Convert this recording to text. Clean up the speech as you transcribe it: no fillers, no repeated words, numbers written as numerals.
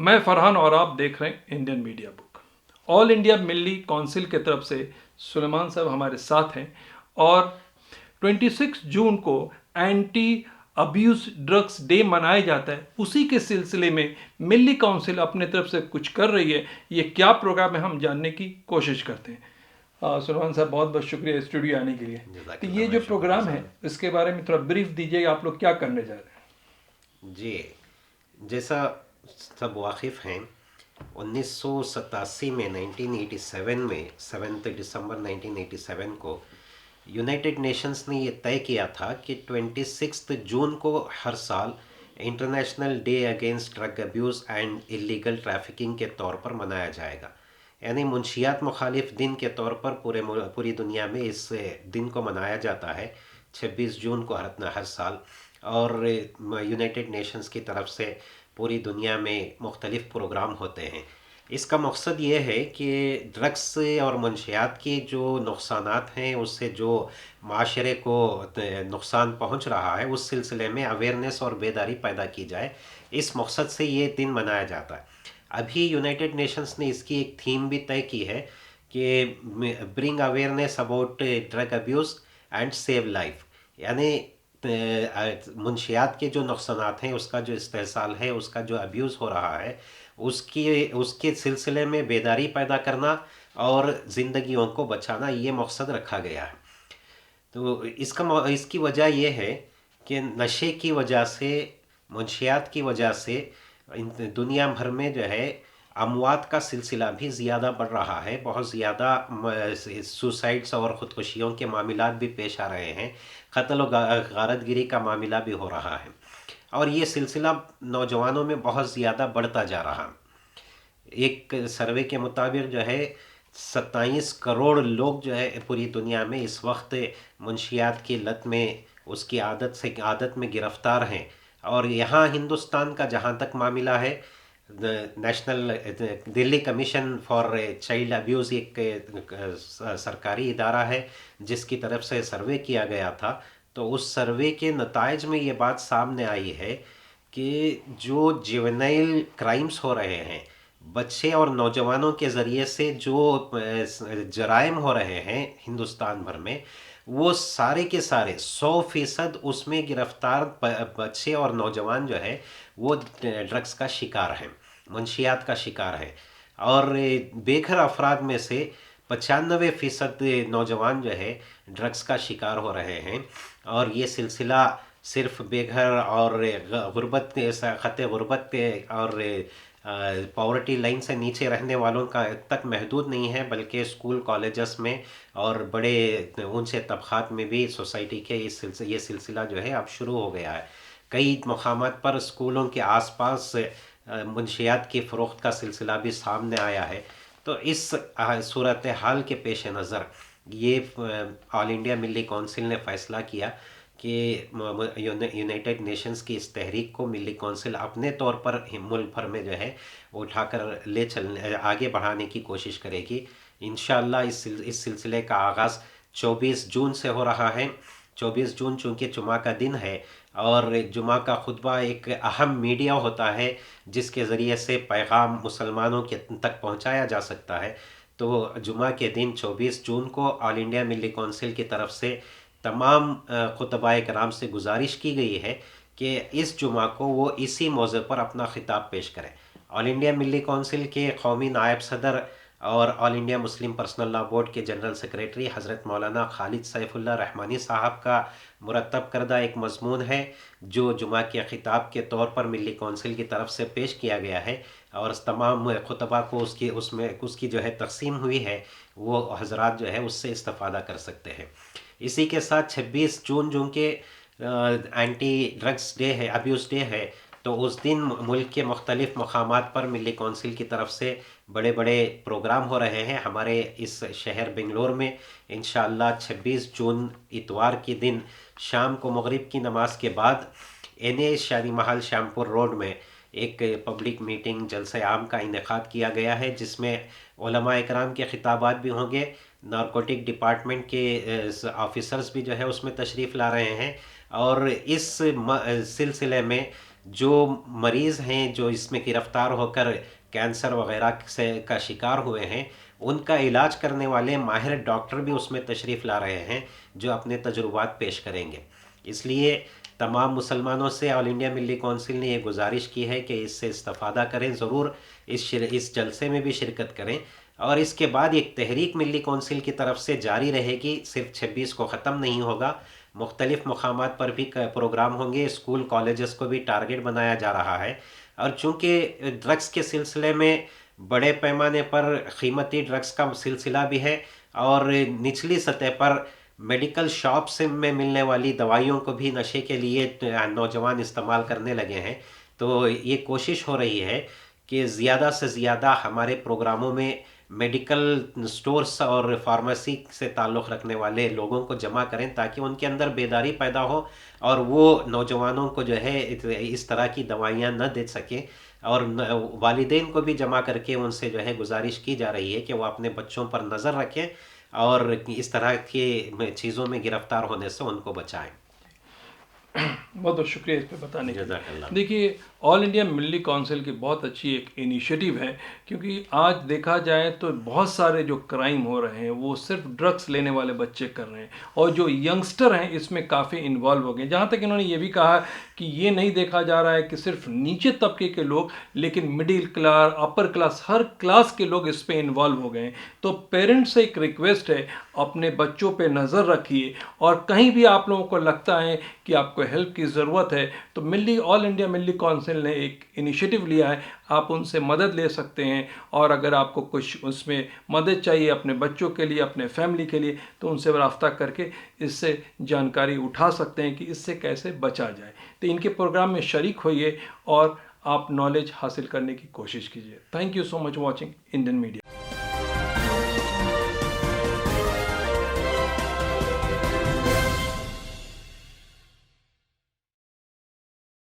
میں فرحان اور آپ دیکھ رہے ہیں انڈین میڈیا بک۔ آل انڈیا ملی کونسل کی طرف سے سلیمان صاحب ہمارے ساتھ ہیں، اور 26 جون کو اینٹی ابیوز ڈرگس ڈے منایا جاتا ہے۔ اسی کے سلسلے میں ملی کونسل اپنے طرف سے کچھ کر رہی ہے۔ یہ کیا پروگرام ہے ہم جاننے کی کوشش کرتے ہیں۔ سلیمان صاحب بہت بہت شکریہ اسٹوڈیو آنے کے لیے۔ جزاک تو اللہ، یہ میں جو شکر پروگرام ہے گزار اس کے بارے میں تھوڑا بریف دیجیے، آپ لوگ کیا کرنے جا رہے ہیں؟ جی، جیسا سب واقف ہیں، 1987 میں 1987 میں 7 دسمبر 1987 کو یونائٹڈ نیشنز نے یہ طے کیا تھا کہ 26 جون کو ہر سال international day against drug abuse and illegal trafficking کے طور پر منایا جائے گا، یعنی منشیات مخالف دن کے طور پر پوری دنیا میں اس دن کو منایا جاتا ہے 26 جون کو ہر سال۔ اور یونائٹڈ نیشنز کی طرف سے پوری دنیا میں مختلف پروگرام ہوتے ہیں۔ اس کا مقصد یہ ہے کہ ڈرگس اور منشیات کی جو نقصانات ہیں، اس سے جو معاشرے کو نقصان پہنچ رہا ہے، اس سلسلے میں اویئرنیس اور بیداری پیدا کی جائے۔ اس مقصد سے یہ دن منایا جاتا ہے۔ ابھی یونائٹڈ نیشنز نے اس کی ایک تھیم بھی طے کی ہے کہ bring awareness about drug abuse and save life, یعنی منشیات کے جو نقصانات ہیں، اس کا جو استحصال ہے، اس کا جو ابیوز ہو رہا ہے، اس کے سلسلے میں بیداری پیدا کرنا اور زندگیوں کو بچانا، یہ مقصد رکھا گیا ہے۔ تو اس کی وجہ یہ ہے کہ نشے کی وجہ سے، منشیات کی وجہ سے دنیا بھر میں جو ہے اموات کا سلسلہ بھی زیادہ بڑھ رہا ہے۔ بہت زیادہ سوسائڈس اور خودکشیوں کے معاملات بھی پیش آ رہے ہیں، قتل و غارت گری کا معاملہ بھی ہو رہا ہے، اور یہ سلسلہ نوجوانوں میں بہت زیادہ بڑھتا جا رہا۔ ایک سروے کے مطابق جو ہے 27 کروڑ لوگ جو ہے پوری دنیا میں اس وقت منشیات کی لت میں، اس کی عادت میں گرفتار ہیں۔ اور یہاں ہندوستان کا جہاں تک معاملہ ہے، national Delhi commission for child abuse ایک سرکاری ادارہ ہے جس کی طرف سے سروے کیا گیا تھا۔ تو اس سروے کے نتائج میں یہ بات سامنے آئی ہے کہ جو جیونائل کرائمز ہو رہے ہیں، بچے اور نوجوانوں کے ذریعے سے جو جرائم ہو رہے ہیں ہندوستان بھر میں، وہ سارے کے سارے 100% اس میں گرفتار بچے اور نوجوان جو ہے وہ ڈرگس کا شکار ہیں، منشیات کا شکار ہیں۔ اور بے گھر افراد میں سے 95% نوجوان جو ہے ڈرگس کا شکار ہو رہے ہیں۔ اور یہ سلسلہ صرف بے گھر اور خط غربت اور پاورٹی لائن سے نیچے رہنے والوں کا تک محدود نہیں ہے، بلکہ اسکول کالجز میں اور بڑے اونچے طبقات میں بھی سوسائٹی کے یہ سلسلہ جو ہے اب شروع ہو گیا ہے۔ کئی مقامات پر اسکولوں کے آس پاس منشیات کی فروخت کا سلسلہ بھی سامنے آیا ہے۔ تو اس صورتحال کے پیش نظر یہ آل انڈیا ملی کونسل نے فیصلہ کیا کہ یونائٹڈ نیشنز کی اس تحریک کو ملی کونسل اپنے طور پر ملک بھر میں جو ہے اٹھا کر آگے بڑھانے کی کوشش کرے گی۔ انشاءاللہ اس سلسلے کا آغاز 24 جون سے ہو رہا ہے۔ 24 جون چونکہ جمعہ کا دن ہے، اور جمعہ کا خطبہ ایک اہم میڈیا ہوتا ہے جس کے ذریعے سے پیغام مسلمانوں کے تک پہنچایا جا سکتا ہے۔ تو جمعہ کے دن 24 جون کو آل انڈیا ملی کونسل کی طرف سے تمام خطباء کرام سے گزارش کی گئی ہے کہ اس جمعہ کو وہ اسی موضوع پر اپنا خطاب پیش کریں۔ آل انڈیا ملی کونسل کے قومی نائب صدر اور آل انڈیا مسلم پرسنل لا بورڈ کے جنرل سیکریٹری حضرت مولانا خالد سیف اللہ رحمانی صاحب کا مرتب کردہ ایک مضمون ہے جو جمعہ کے خطاب کے طور پر ملی کونسل کی طرف سے پیش کیا گیا ہے، اور تمام خطبہ کو اس کی جو ہے تقسیم ہوئی ہے، وہ حضرات جو ہے اس سے استفادہ کر سکتے ہیں۔ اسی کے ساتھ 26 جون جو کہ اینٹی ڈرگس ڈے ہے، ابیوز ڈے ہے، تو اس دن ملک کے مختلف مقامات پر ملی کونسل کی طرف سے بڑے بڑے پروگرام ہو رہے ہیں۔ ہمارے اس شہر بنگلور میں انشاءاللہ 26 جون اتوار کے دن شام کو مغرب کی نماز کے بعد اے شادی محل شامپور روڈ میں ایک پبلک میٹنگ جلسہ عام کا انعقاد کیا گیا ہے، جس میں علماء اکرام کے خطابات بھی ہوں گے، نارکوٹک ڈپارٹمنٹ کے آفیسرز بھی جو ہے اس میں تشریف لا رہے ہیں، اور اس سلسلے میں جو مریض ہیں جو اس میں گرفتار ہو کر کینسر وغیرہ سے کا شکار ہوئے ہیں، ان کا علاج کرنے والے ماہر ڈاکٹر بھی اس میں تشریف لا رہے ہیں جو اپنے تجربات پیش کریں گے۔ اس لیے تمام مسلمانوں سے آل انڈیا ملی کونسل نے یہ گزارش کی ہے کہ اس سے استفادہ کریں، ضرور اس جلسے میں بھی شرکت کریں، اور اس کے بعد ایک تحریک ملی کونسل کی طرف سے جاری رہے گی، صرف 26 کو ختم نہیں ہوگا، مختلف مقامات پر بھی پروگرام ہوں گے، اسکول کالجز کو بھی ٹارگٹ بنایا جا رہا ہے۔ اور چونکہ ڈرگس کے سلسلے میں بڑے پیمانے پر قیمتی ڈرگس کا سلسلہ بھی ہے، اور نچلی سطح پر میڈیکل شاپس میں ملنے والی دوائیوں کو بھی نشے کے لیے نوجوان استعمال کرنے لگے ہیں، تو یہ کوشش ہو رہی ہے کہ زیادہ سے زیادہ ہمارے پروگراموں میں میڈیکل سٹورز اور فارمیسی سے تعلق رکھنے والے لوگوں کو جمع کریں، تاکہ ان کے اندر بیداری پیدا ہو اور وہ نوجوانوں کو جو ہے اس طرح کی دوائیاں نہ دے سکیں۔ اور والدین کو بھی جمع کر کے ان سے جو ہے گزارش کی جا رہی ہے کہ وہ اپنے بچوں پر نظر رکھیں اور اس طرح کی چیزوں میں گرفتار ہونے سے ان کو بچائیں۔ بہت بہت شکریہ اس پہ بتانے کے جزاک اللہ۔ لیے۔ دیکھیے، آل انڈیا ملی کونسل کی بہت اچھی ایک انیشیٹو ہے، کیونکہ آج دیکھا جائے تو بہت سارے جو کرائم ہو رہے ہیں وہ صرف ڈرگس لینے والے بچے کر رہے ہیں، اور جو ینگسٹر ہیں اس میں کافی انوالو ہو گئے، جہاں تک انہوں نے یہ بھی کہا کہ یہ نہیں دیکھا جا رہا ہے کہ صرف نیچے طبقے کے لوگ، لیکن مڈل کلاس، اپر کلاس، ہر کلاس کے لوگ اس پہ انوالو ہو گئے ہیں۔ تو پیرنٹس سے ایک ریکویسٹ ہے، اپنے بچوں پہ نظر رکھیے، اور کہیں بھی آپ لوگوں کو لگتا ہے کہ آپ کو ہیلپ کی ضرورت ہے تو آل انڈیا ملی کونسل نے ایک انیشیٹو لیا ہے، آپ ان سے مدد لے سکتے ہیں، اور اگر آپ کو کچھ اس میں مدد چاہیے اپنے بچوں کے لیے، اپنے فیملی کے لیے، تو ان سے رابطہ کر کے اس سے جانکاری اٹھا سکتے ہیں کہ اس سے کیسے بچا جائے۔ تو ان کے پروگرام میں شریک ہوئیے اور آپ نالج حاصل کرنے کی کوشش کیجیے۔ Thank you so much watching Indian media.